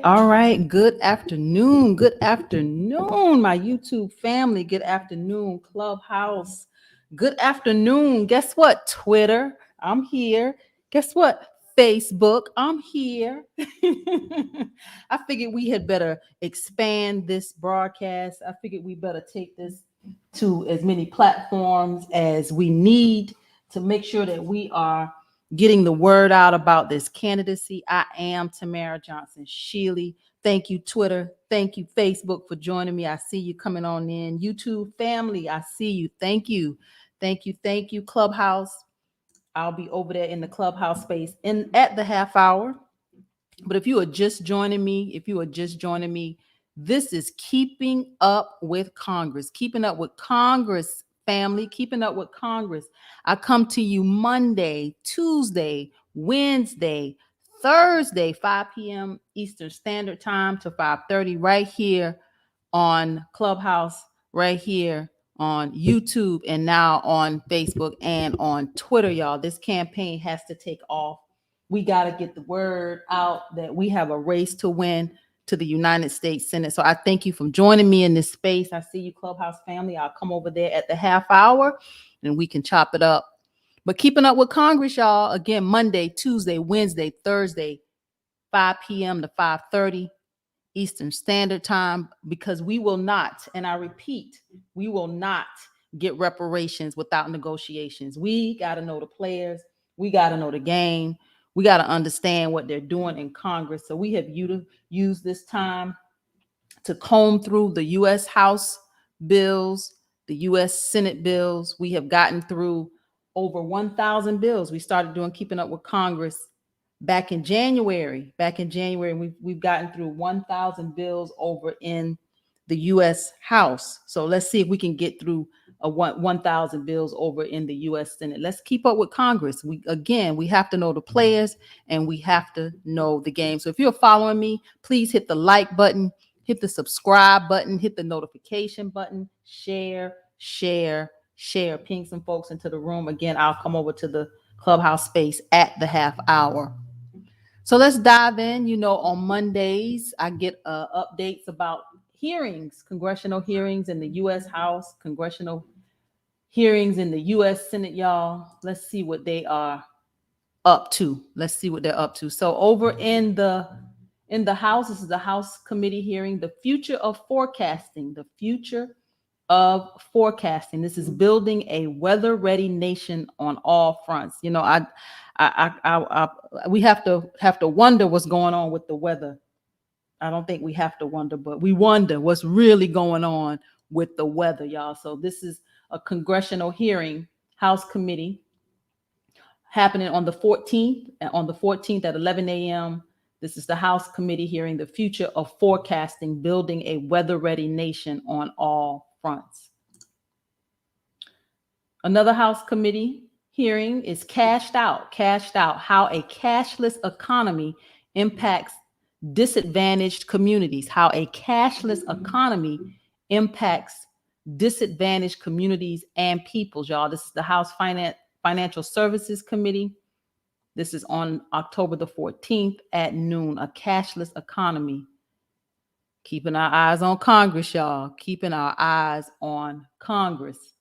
All right. Good afternoon. Good afternoon, my YouTube family. Good afternoon, Clubhouse. Good afternoon. Guess what? Twitter, I'm here. Guess what? Facebook, I'm here. I figured we had better expand this broadcast. I figured we better take this to as many platforms as we need to make sure that we are getting the word out about this candidacy. I am Tamara Johnson, Shealey. Thank you, Twitter. Thank you, Facebook, for joining me. I see you coming on in. YouTube family, I see you. Thank you. Thank you. Thank you, Clubhouse. I'll be over there in the Clubhouse space in at the half hour. But if you are just joining me, this is Keeping Up with Congress. Keeping Up with Congress, family. Keeping Up with Congress. I come to you Monday, Tuesday, Wednesday, Thursday, 5 p.m. Eastern Standard Time to 5:30 right here on Clubhouse, right here on YouTube, and now on Facebook and on Twitter, y'all. This campaign has to take off. We got to get the word out that we have a race to win to the United States Senate. So I thank you for joining me in this space. I see you, Clubhouse family. I'll come over there at the half hour and we can chop it up. But keeping up with Congress, y'all, again, Monday, Tuesday, Wednesday, Thursday, 5 p.m. to 5:30 Eastern Standard Time, because we will not, and I repeat, we will not get reparations without negotiations. We got to know the players. We got to know the game. We got to understand what they're doing in Congress. So we have used this time to comb through the U.S. House bills, the U.S. Senate bills. We have gotten through over 1,000 bills. We started doing Keeping Up with Congress back in January. We've gotten through 1,000 bills over in the U.S. House. So let's see if we can get through 1,000 bills over in the U.S. Senate. Let's keep up with Congress. We have to know the players and we have to know the game. So if you're following me, please hit the like button, hit the subscribe button, hit the notification button, share, ping some folks into the room. Again, I'll come over to the Clubhouse space at the half hour. So let's dive in. You know, on Mondays, I get updates about hearings, congressional hearings in the U.S. House, congressional hearings in the U.S. Senate, y'all. Let's see what they are up to. So over in the House, this is the House committee hearing, the future of forecasting. This is building a weather-ready nation on all fronts. You know, we have to wonder what's going on with the weather. I don't think we have to wonder, but we wonder what's really going on with the weather, y'all. So this is a congressional hearing, House committee, happening on the 14th at 11 a.m. This is the House committee hearing, the future of forecasting, building a weather-ready nation on all fronts. Another House committee hearing is cashed out, how a cashless economy impacts disadvantaged communities, and peoples, y'all. This is the House Financial Services Committee. This is on October the 14th at noon, a cashless economy. Keeping our eyes on Congress, y'all. Keeping our eyes on Congress.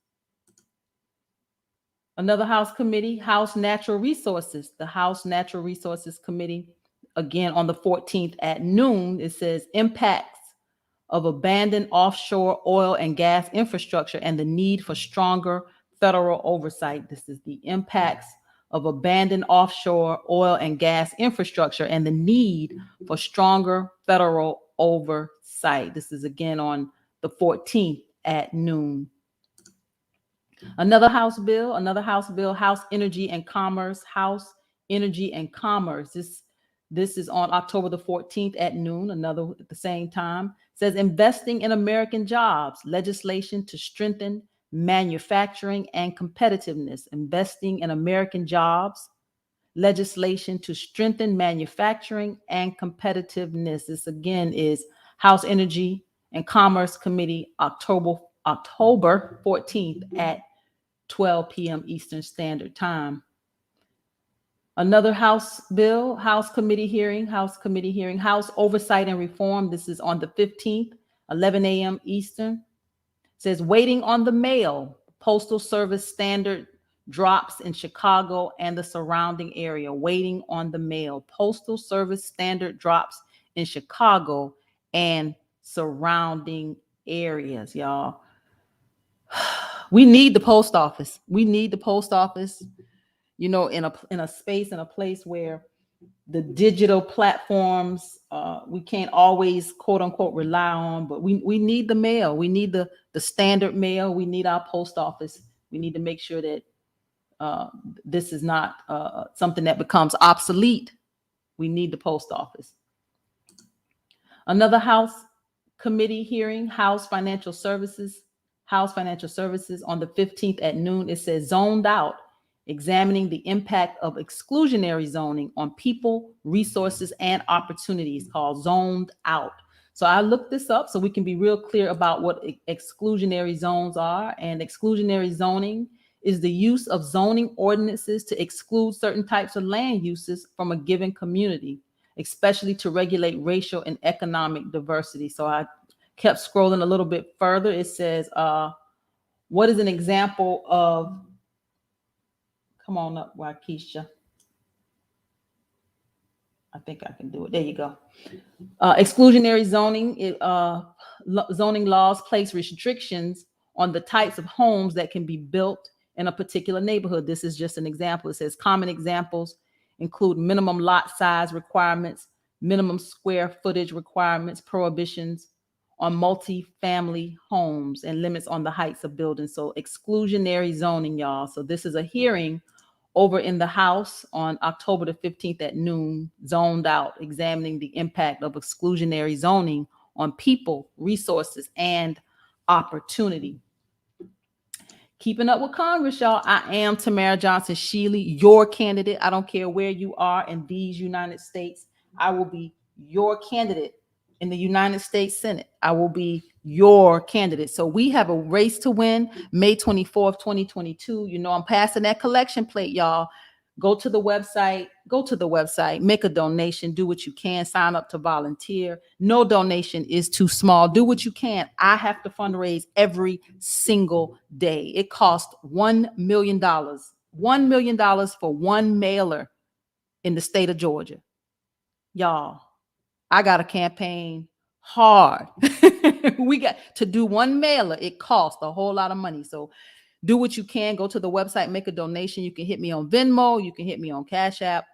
Another House committee, House Natural Resources. The House Natural Resources Committee, again on the 14th at noon, it says impacts of abandoned offshore oil and gas infrastructure and the need for stronger federal oversight. This is the impacts of abandoned offshore oil and gas infrastructure and the need for stronger federal oversight. This is again on the 14th at noon. Another House bill, House Energy and Commerce. This is on October the 14th at noon, another at the same time. It says investing in American jobs, legislation to strengthen manufacturing and competitiveness. Investing in American jobs, legislation to strengthen manufacturing and competitiveness. This again is House Energy and Commerce Committee, October 14th at 12 p.m. Eastern Standard Time. Another House bill, House committee hearing, House Oversight and Reform. This is on the 15th, 11 a.m. Eastern. It says waiting on the mail. Postal Service standard drops in Chicago and the surrounding area. Waiting on the mail. Postal Service standard drops in Chicago and surrounding areas, y'all. We need the post office. We need the post office, in a space, in a place where the digital platforms we can't always quote unquote rely on, but we need the mail. We need the standard mail. We need our post office. We need to make sure that this is not something that becomes obsolete. We need the post office. Another House committee hearing, House Financial Services on the 15th at noon. It says zoned out, examining the impact of exclusionary zoning on people, resources, and opportunities, called Zoned Out. So I looked this up so we can be real clear about what exclusionary zones are. And exclusionary zoning is the use of zoning ordinances to exclude certain types of land uses from a given community, especially to regulate racial and economic diversity. So I kept scrolling a little bit further. It says, what is an example of, come on up, Waukesha. I think I can do it. There you go. Exclusionary zoning, zoning laws place restrictions on the types of homes that can be built in a particular neighborhood. This is just an example. It says common examples include minimum lot size requirements, minimum square footage requirements, prohibitions on multi-family homes, and limits on the heights of buildings. So exclusionary zoning, y'all. So this is a hearing over in the House on October the 15th at noon, zoned out, examining the impact of exclusionary zoning on people, resources, and opportunity. Keeping up with Congress, y'all. I am Tamara Johnson Shealey, your candidate. I don't care where you are in these United States. I will be your candidate in the United States Senate. I will be your candidate. So we have a race to win May 24th, 2022. I'm passing that collection plate, y'all. Go to the website, make a donation, do what you can, sign up to volunteer. No donation is too small. Do what you can. I have to fundraise every single day. It costs $1 million. $1 million for one mailer in the state of Georgia. Y'all, I got a campaign hard. We got to do one mailer. It costs a whole lot of money. So do what you can. Go to the website, make a donation. You can hit me on Venmo. You can hit me on Cash App.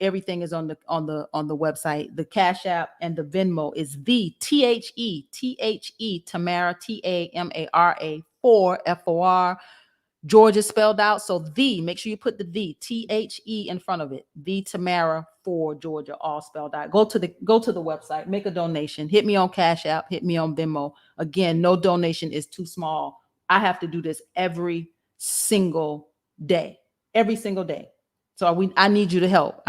Everything is on the website. The Cash App and the Venmo is the THE Tamara TAMARA 4 FOR. Georgia spelled out. So make sure you put the THE in front of it. The Tamara for Georgia, all spelled out. Go to the website, make a donation, hit me on Cash App, hit me on Venmo. Again, no donation is too small. I have to do this every single day. So I need you to help.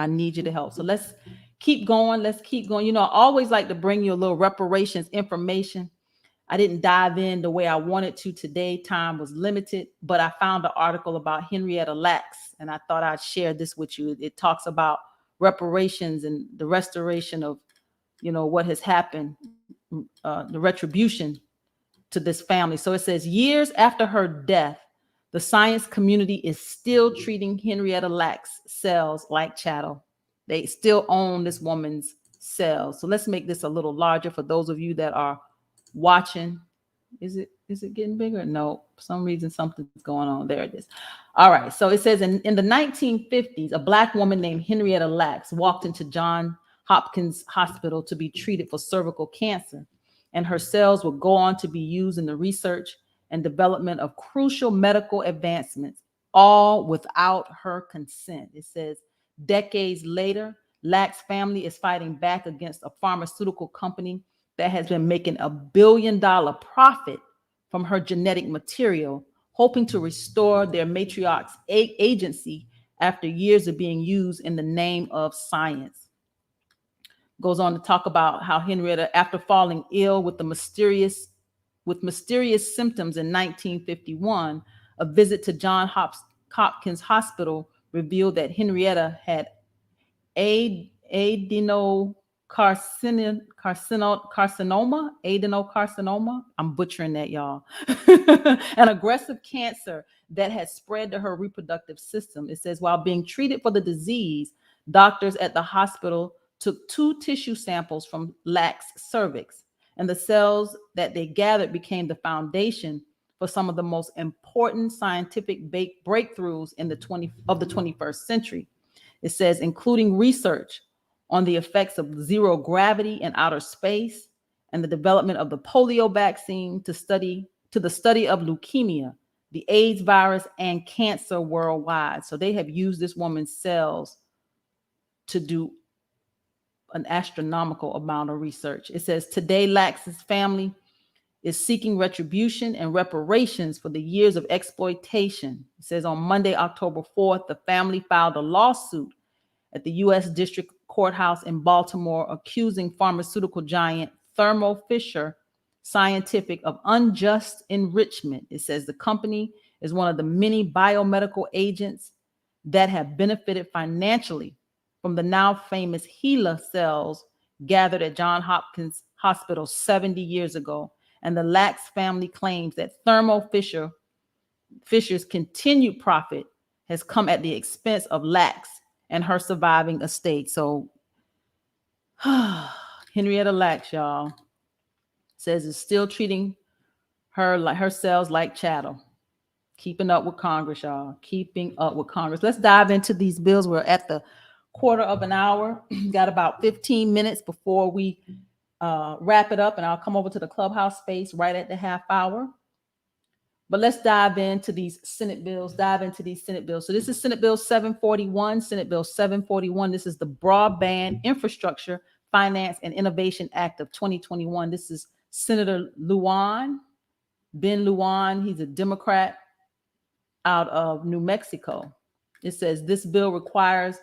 So let's keep going. I always like to bring you a little reparations information. I didn't dive in the way I wanted to today. Time was limited, but I found an article about Henrietta Lacks, and I thought I'd share this with you. It talks about reparations and the restoration of, what has happened, the retribution to this family. So it says, years after her death, the science community is still treating Henrietta Lacks' cells like chattel. They still own this woman's cells. So let's make this a little larger for those of you that are watching. Is it getting bigger? No, for some reason something's going on. There it is. All right. So it says in the 1950s, a Black woman named Henrietta Lacks walked into Johns Hopkins Hospital to be treated for cervical cancer, and her cells would go on to be used in the research and development of crucial medical advancements, all without her consent. It says decades later, Lacks' family is fighting back against a pharmaceutical company that has been making $1 billion profit from her genetic material, hoping to restore their matriarch's agency after years of being used in the name of science. Goes on to talk about how Henrietta, after falling ill with mysterious symptoms in 1951, a visit to Johns Hopkins Hospital revealed that Henrietta had adenocarcinoma. I'm butchering that, y'all. An aggressive cancer that has spread to her reproductive system. It says while being treated for the disease, doctors at the hospital took 2 tissue samples from Lack's cervix, and the cells that they gathered became the foundation for some of the most important scientific breakthroughs in the 21st century. It says, including research on the effects of zero gravity in outer space and the development of the polio vaccine to the study of leukemia, the AIDS virus, and cancer worldwide. So they have used this woman's cells to do an astronomical amount of research. It says today Lax's family is seeking retribution and reparations for the years of exploitation. It says on Monday, October 4th, the family filed a lawsuit at the U.S. District Courthouse in Baltimore, accusing pharmaceutical giant Thermo Fisher Scientific of unjust enrichment. It says the company is one of the many biomedical agents that have benefited financially from the now famous HeLa cells gathered at Johns Hopkins Hospital 70 years ago. And the Lax family claims that Thermo Fisher's continued profit has come at the expense of Lax and her surviving estate. So Henrietta Lacks, y'all, says is still treating her cells like chattel. Keeping up with Congress, y'all. Keeping up with Congress. Let's dive into these bills. We're at the quarter of an hour. Got about 15 minutes before we wrap it up, and I'll come over to the clubhouse space right at the half hour. But let's dive into these Senate bills. So this is Senate Bill 741. Senate Bill 741. This is the Broadband Infrastructure, Finance, and Innovation Act of 2021. This is Senator Ben Lujan. He's a Democrat out of New Mexico. It says this bill requires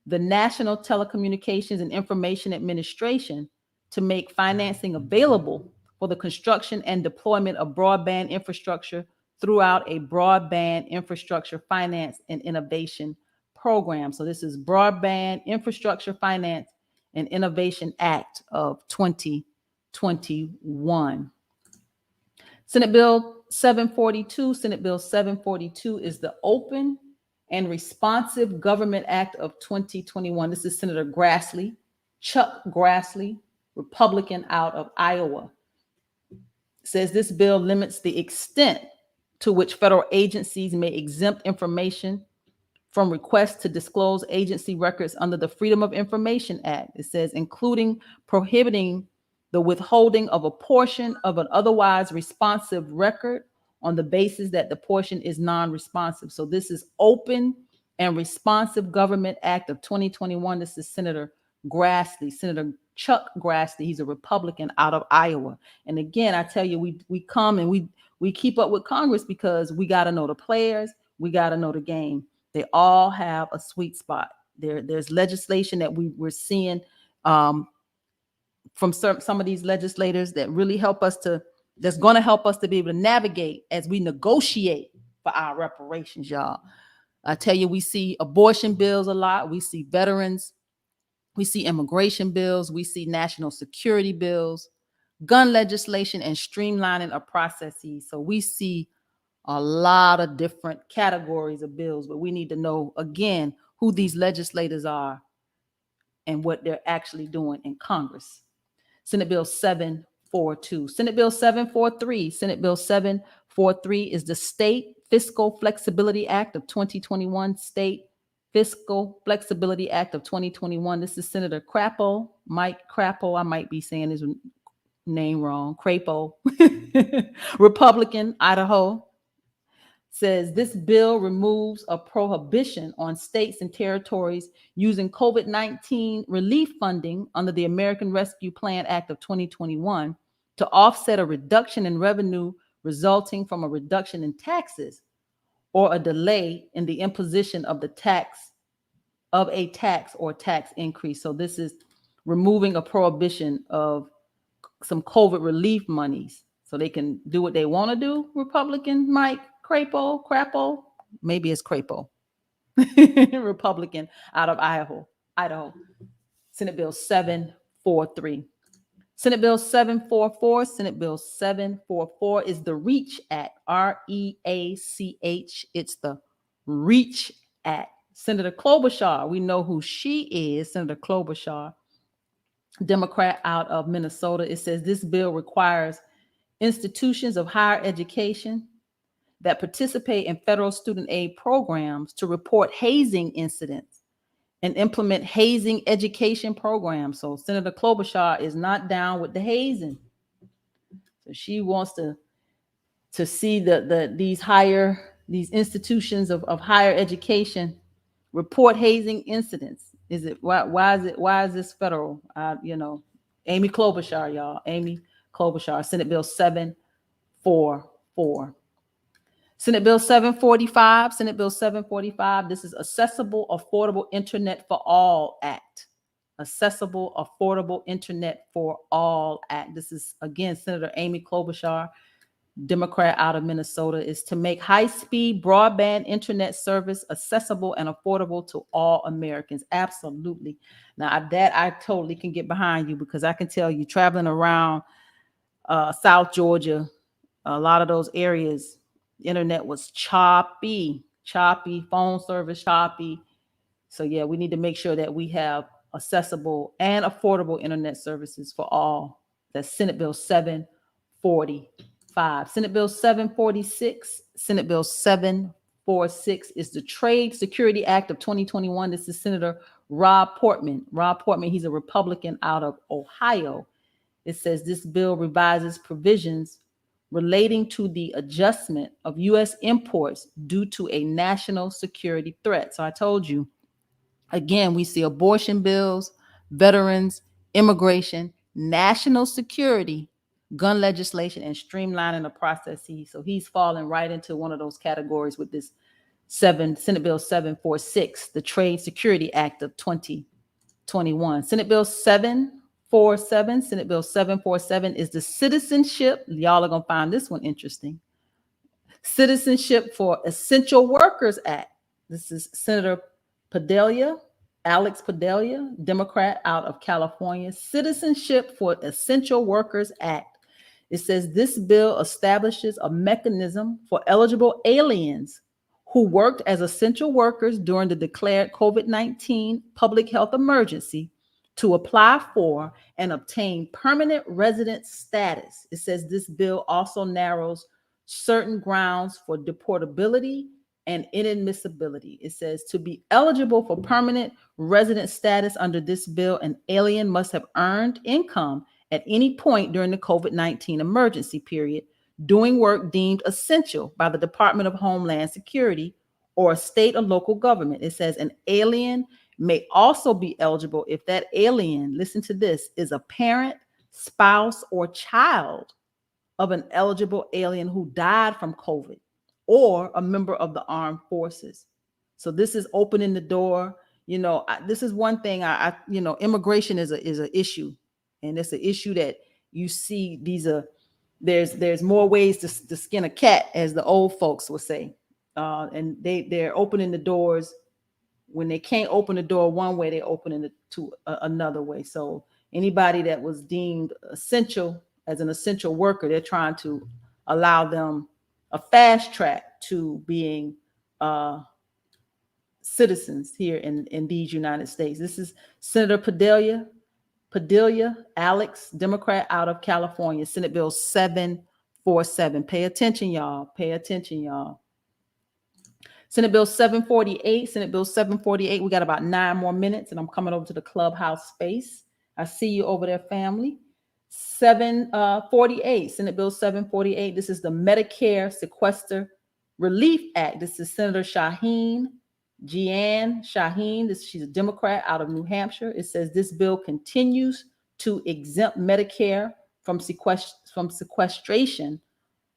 the National Telecommunications and Information Administration to make financing available for the construction and deployment of broadband infrastructure throughout a broadband infrastructure finance and innovation program. So this is Broadband Infrastructure Finance and Innovation Act of 2021. Senate Bill 742. Senate Bill 742 is the Open and Responsive Government Act of 2021. This is Senator Chuck Grassley, Republican out of Iowa. Says this bill limits the extent to which federal agencies may exempt information from requests to disclose agency records under the Freedom of Information Act. It says including prohibiting the withholding of a portion of an otherwise responsive record on the basis that the portion is non-responsive. So this is Open and Responsive Government Act of 2021. This is Senator Chuck Grassley. He's a Republican out of Iowa. And again, I tell you, we come and we keep up with Congress because we got to know the players. We got to know the game. They all have a sweet spot. There's legislation that we're seeing from some of these legislators that really that's going to help us to be able to navigate as we negotiate for our reparations, y'all. I tell you, we see abortion bills a lot. We see veterans. We see immigration bills. We see national security bills, gun legislation, and streamlining of processes. So we see a lot of different categories of bills, but we need to know, again, who these legislators are and what they're actually doing in Congress. Senate Bill 742. Senate Bill 743. Senate Bill 743 is the State Fiscal Flexibility Act of 2021. State Fiscal Flexibility Act of 2021. This is Senator Mike Crapo. I might be saying his name wrong. Crapo, Republican, Idaho. Says this bill removes a prohibition on states and territories using COVID-19 relief funding under the American Rescue Plan Act of 2021 to offset a reduction in revenue resulting from a reduction in taxes or a delay in the imposition of a tax or tax increase. So this is removing a prohibition of some COVID relief monies so they can do what they want to do. Republican Mike Crapo, maybe it's Crapo, Republican out of Idaho. Senate Bill 743. Senate Bill 744. Senate Bill 744 is the REACH Act. REACH. It's the REACH Act. Senator Klobuchar, we know who she is. Senator Klobuchar, Democrat out of Minnesota. It says this bill requires institutions of higher education that participate in federal student aid programs to report hazing incidents and implement hazing education programs. So Senator Klobuchar is not down with the hazing. So she wants to see these institutions of higher education report hazing incidents. Is it why is this federal? Amy Klobuchar, y'all. Amy Klobuchar, Senate Bill 744. Senate Bill 745. Senate Bill 745. This is Accessible Affordable Internet for All Act. Accessible Affordable Internet for All Act. This is, again, Senator Amy Klobuchar, Democrat out of Minnesota, is to make high-speed broadband internet service accessible and affordable to all Americans. Absolutely. Now, that I totally can get behind you, because I can tell you, traveling around South Georgia, a lot of those areas, the internet was choppy, phone service choppy. So yeah, we need to make sure that we have accessible and affordable internet services for all. That's Senate Bill 745. Senate Bill 746. Senate Bill 746 is the Trade Security Act of 2021. This is Senator Rob Portman. He's a Republican out of Ohio. It says this bill revises provisions relating to the adjustment of U.S. imports due to a national security threat. So I told you, again, we see abortion bills, veterans, immigration, national security, gun legislation, and streamlining the processes. So he's falling right into one of those categories with this Senate Bill 746, the Trade Security Act of 2021. Senate Bill 747. Senate Bill 747 is the Citizenship. Y'all are going to find this one interesting. Citizenship for Essential Workers Act. This is Senator Alex Padilla, Democrat out of California. Citizenship for Essential Workers Act. It says this bill establishes a mechanism for eligible aliens who worked as essential workers during the declared COVID-19 public health emergency to apply for and obtain permanent resident status. It says this bill also narrows certain grounds for deportability and inadmissibility. It says to be eligible for permanent resident status under this bill, an alien must have earned income at any point during the COVID-19 emergency period, doing work deemed essential by the Department of Homeland Security or a state or local government. It says an alien may also be eligible if that alien, listen to this, is a parent, spouse, or child of an eligible alien who died from COVID or a member of the armed forces. So this is opening the door. This is one thing immigration is an issue, and it's an issue that you see. There's more ways to skin a cat, as the old folks would say, and they're opening the doors. When they can't open the door one way, they're opening it to another way. So anybody that was deemed essential as an essential worker, they're trying to allow them a fast track to being citizens here in these United States. This is Senator Padilla, Alex, Democrat out of California, Senate Bill 747. Pay attention, y'all. Senate Bill 748. Senate Bill 748. We got about 9 more minutes, and I'm coming over to the clubhouse space. I see you over there, family. 748. Senate Bill 748. This is the Medicare Sequester Relief Act. This is Senator Jeanne Shaheen. She's a Democrat out of New Hampshire. It says this bill continues to exempt Medicare from sequestration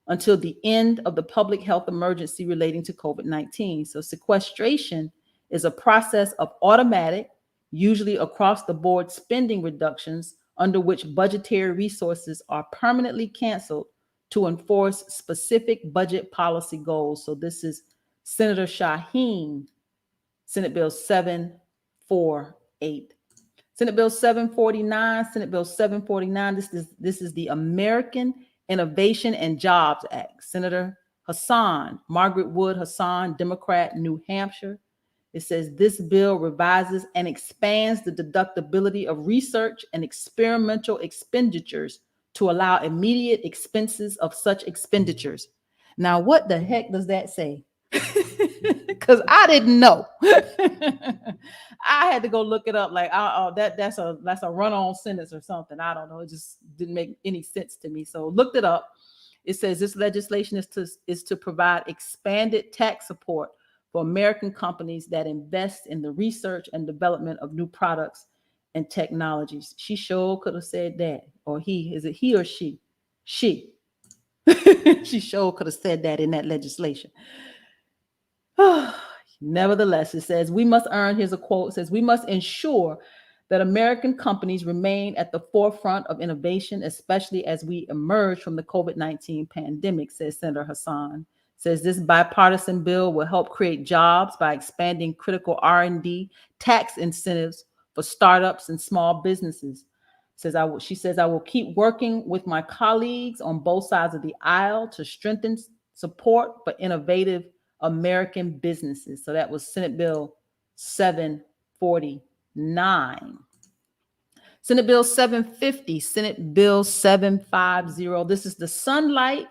until the end of the public health emergency relating to COVID-19. So sequestration is a process of automatic, usually across the board spending reductions under which budgetary resources are permanently canceled to enforce specific budget policy goals. So this is Senator Shaheen, Senate Bill 748. 8. Senate Bill 749, Senate Bill 749. This is the American Innovation and Jobs Act. Senator Hassan, Margaret Wood Hassan, Democrat, New Hampshire. It says this bill revises and expands the deductibility of research and experimental expenditures to allow immediate expenses of such expenditures. Now, what the heck does that say? Because I didn't know. I had to go look it up. Like, that's a run-on sentence or something. I don't know. It just didn't make any sense to me. So looked it up. It says this legislation is to provide expanded tax support for American companies that invest in the research and development of new products and technologies. She sure could have said that, or he. Is it he or she? She. She sure could have said that in that legislation. Nevertheless, it says we must earn, here's a quote, it says we must ensure that American companies remain at the forefront of innovation, especially as we emerge from the COVID-19 pandemic, says Senator Hassan. Says this bipartisan bill will help create jobs by expanding critical R&D tax incentives for startups and small businesses. She says, I will keep working with my colleagues on both sides of the aisle to strengthen support for innovative American businesses. So that was Senate Bill 749. Senate Bill 750, Senate Bill 750. This is the Sunlight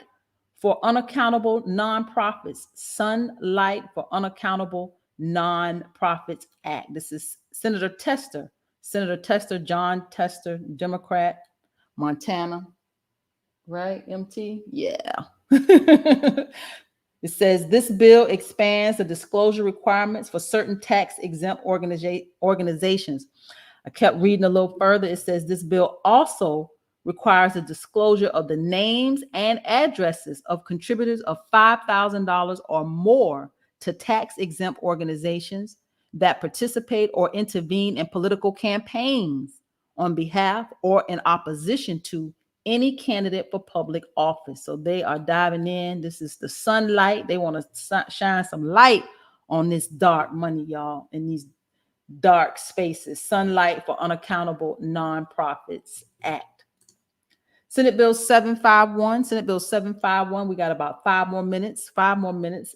for Unaccountable Nonprofits. Sunlight for Unaccountable Nonprofits Act. This is Senator Tester, John Tester, Democrat, Montana. Right, MT? Yeah. It says this bill expands the disclosure requirements for certain tax-exempt organizations. I kept reading a little further. It says this bill also requires the disclosure of the names and addresses of contributors of $5,000 or more to tax-exempt organizations that participate or intervene in political campaigns on behalf or in opposition to any candidate for public office. So they are diving in. This is the sunlight. They want to shine some light on this dark money, y'all, in these dark spaces. Sunlight for Unaccountable Nonprofits Act. Senate Bill 751. Senate Bill 751. We got about 5 more minutes.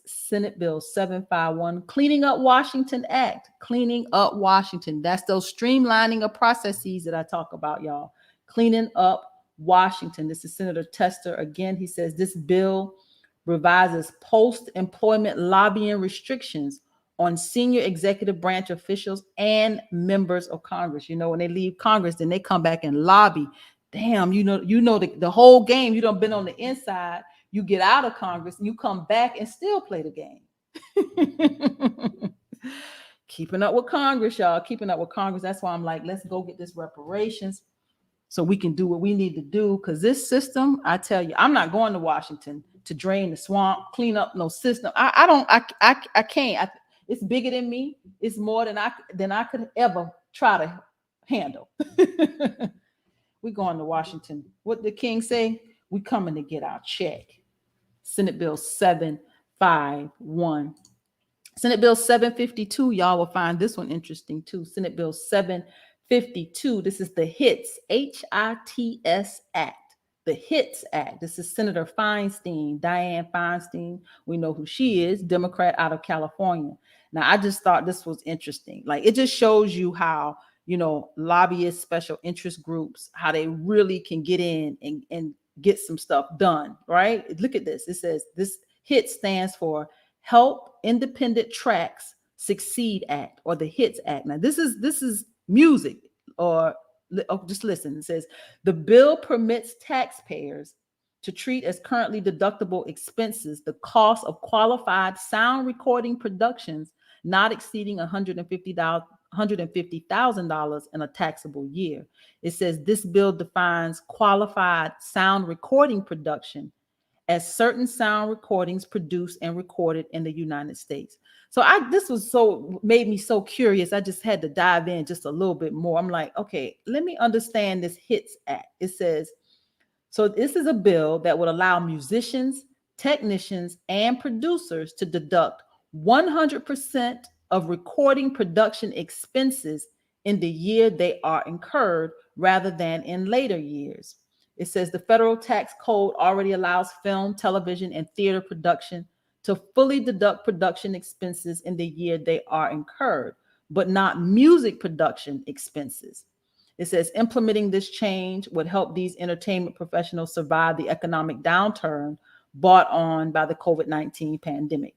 Senate Bill 751. Cleaning Up Washington Act. Cleaning Up Washington. That's those streamlining of processes that I talk about, y'all. Cleaning Up Washington. This is Senator Tester. Again, he says this bill revises post-employment lobbying restrictions on senior executive branch officials and members of Congress. You know, when they leave Congress, then they come back and lobby. Damn, you know the whole game. You done been on the inside. You get out of Congress and you come back and still play the game. Keeping up with Congress, y'all. Keeping up with Congress. That's why I'm like, let's go get this reparations so we can do what we need to do. Because this system, I tell you, I'm not going to Washington to drain the swamp, clean up no system. I can't. It's bigger than me. It's more than I could ever try to handle. We going to Washington. What did the king say? We coming to get our check. Senate Bill 751. Senate Bill 752. Y'all will find this one interesting too. Senate Bill 752. This is the HITS, HITS Act. The HITS Act. This is Senator Feinstein, Dianne Feinstein. We know who she is, Democrat out of California. Now, I just thought this was interesting. Like, it just shows you how, you know, lobbyists, special interest groups, how they really can get in and get some stuff done, right? Look at this. It says this HIT stands for Help Independent Tracts Succeed Act, or the HITS Act. Now, this is music, or just listen. It says the bill permits taxpayers to treat as currently deductible expenses the cost of qualified sound recording productions not exceeding $150,000 in a taxable year. It says this bill defines qualified sound recording production as certain sound recordings produced and recorded in the United States. So this made me so curious. I just had to dive in just a little bit more. I'm like, okay, let me understand this HITS Act. It says, so this is a bill that would allow musicians, technicians, and producers to deduct 100% of recording production expenses in the year they are incurred rather than in later years. It says the federal tax code already allows film, television, and theater production to fully deduct production expenses in the year they are incurred, but not music production expenses. It says implementing this change would help these entertainment professionals survive the economic downturn brought on by the COVID-19 pandemic.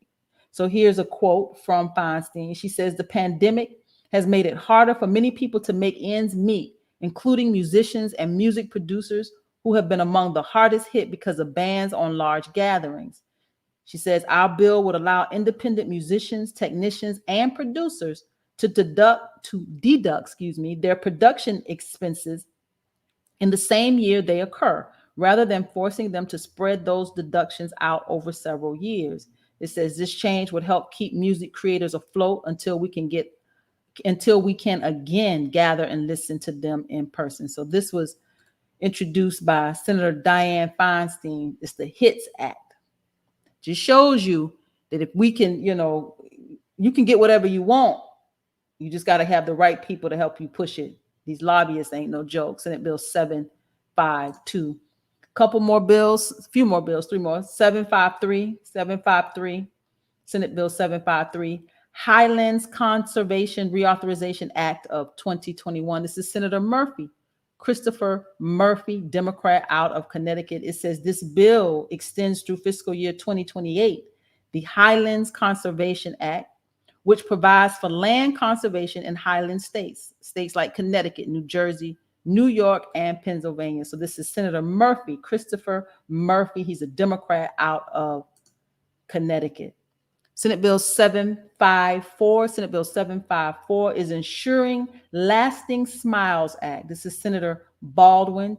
So here's a quote from Feinstein. She says, the pandemic has made it harder for many people to make ends meet, including musicians and music producers who have been among the hardest hit because of bans on large gatherings. She says, our bill would allow independent musicians, technicians, and producers to deduct their production expenses in the same year they occur, rather than forcing them to spread those deductions out over several years. It says this change would help keep music creators afloat until we can again gather and listen to them in person. So this was introduced by Senator Dianne Feinstein. It's the HITS Act. Just shows you that if we can, you can get whatever you want. You just got to have the right people to help you push it. These lobbyists ain't no joke. Senate Bill 752. Couple more bills, a few more bills, three more. 753. Senate Bill 753. Highlands Conservation Reauthorization Act of 2021. This is Senator Murphy, Christopher Murphy, Democrat out of Connecticut. It says this bill extends through fiscal year 2028 the Highlands Conservation Act, which provides for land conservation in highland states like Connecticut, New Jersey, New York, and Pennsylvania. So this is Senator Murphy, Christopher Murphy. He's a Democrat out of Connecticut. Senate Bill 754. Senate Bill 754 is Ensuring Lasting Smiles Act. This is Senator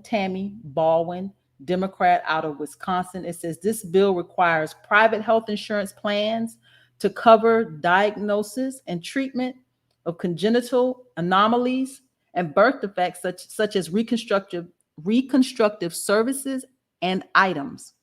Tammy Baldwin, Democrat out of Wisconsin. It says this bill requires private health insurance plans to cover diagnosis and treatment of congenital anomalies and birth defects such as reconstructive services and items.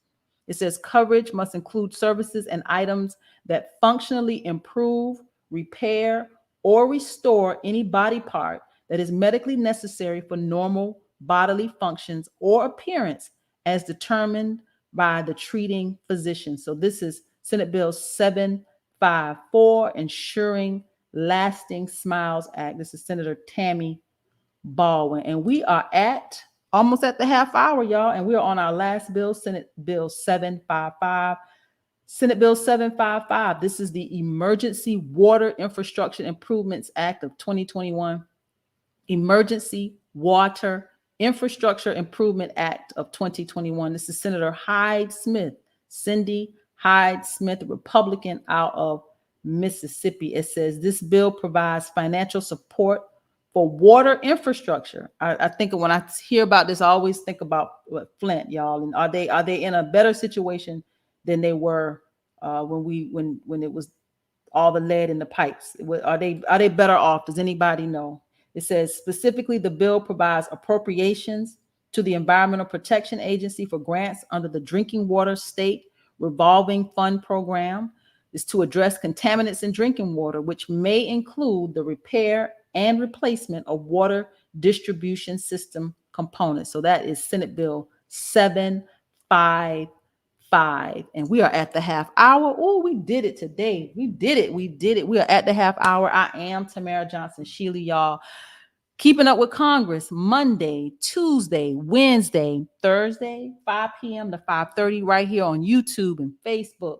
It says coverage must include services and items that functionally improve, repair, or restore any body part that is medically necessary for normal bodily functions or appearance as determined by the treating physician. So this is Senate Bill 754, Ensuring Lasting Smiles Act. This is Senator Tammy Baldwin. And we are almost at the half hour, y'all. And we are on our last bill, Senate Bill 755. Senate Bill 755. This is the Emergency Water Infrastructure Improvements Act of 2021. Emergency Water Infrastructure Improvement Act of 2021. This is Senator Cindy Hyde Smith, Republican out of Mississippi. It says this bill provides financial support for water infrastructure. I think when I hear about this, I always think about Flint, y'all. And are they in a better situation than they were when it was all the lead in the pipes? Are they better off? Does anybody know? It says specifically the bill provides appropriations to the Environmental Protection Agency for grants under the Drinking Water State Revolving Fund Program. Is to address contaminants in drinking water, which may include the repair and replacement of water distribution system components. So that is Senate Bill 755. And we are at the half hour. Oh, we did it today. We did it. We are at the half hour. I am Tamara Johnson, Shealey, y'all. Keeping Up with Congress, Monday, Tuesday, Wednesday, Thursday, 5 p.m. to 5:30, right here on YouTube and Facebook.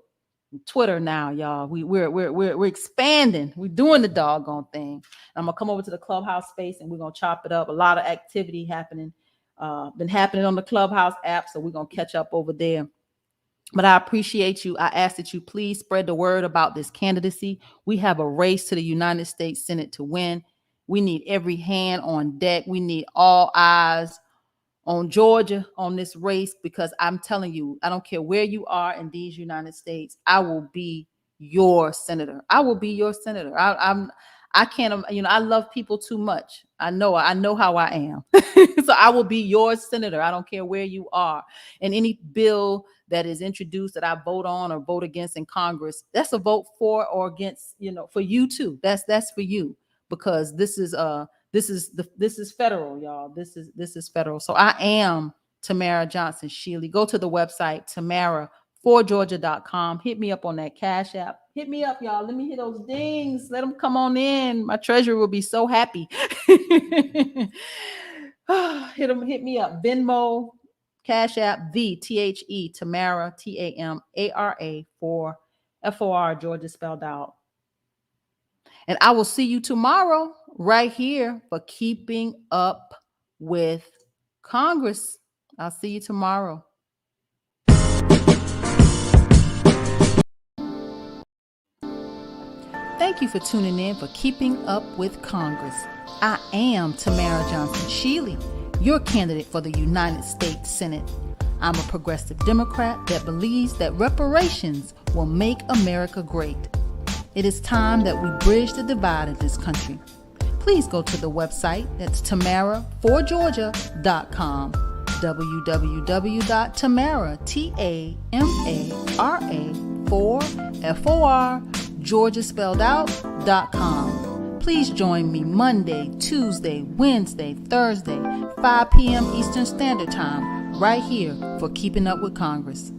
Twitter now, y'all. We're expanding. We're doing the doggone thing. I'm gonna come over to the Clubhouse space and we're gonna chop it up. A lot of activity happening, been happening on the Clubhouse app, so we're gonna catch up over there. But I appreciate you. I ask that you please spread the word about this candidacy. We have a race to the United States Senate to win. We need every hand on deck. We need all eyes on Georgia on this race, because I'm telling you, I don't care where you are in these United States, I will be your senator. I will be your senator. I can't, I love people too much. I know how I am. So I will be your senator. I don't care where you are. And any bill that is introduced that I vote on or vote against in Congress, that's a vote for or against, for you too. That's for you, because this is This is federal, y'all. This is federal. So I am Tamara Johnson Shealey. Go to the website tamara4georgia.com. Hit me up on that Cash App. Hit me up, y'all. Let me hear those dings. Let them come on in. My treasurer will be so happy. Hit me up. Venmo, Cash App, THE Tamara TAMARA for FOR Georgia spelled out. And I will see you tomorrow right here for Keeping Up with Congress. I'll see you tomorrow. Thank you for tuning in for Keeping Up with Congress. I am Tamara Johnson Shealey, your candidate for the United States Senate. I'm a progressive Democrat that believes that reparations will make America great. It is time that we bridge the divide in this country. Please go to the website. That's tamara4georgia.com. www.tamara, TAMARA, Georgia spelled out.com. Please join me Monday, Tuesday, Wednesday, Thursday, 5 p.m. Eastern Standard Time, right here for Keeping Up with Congress.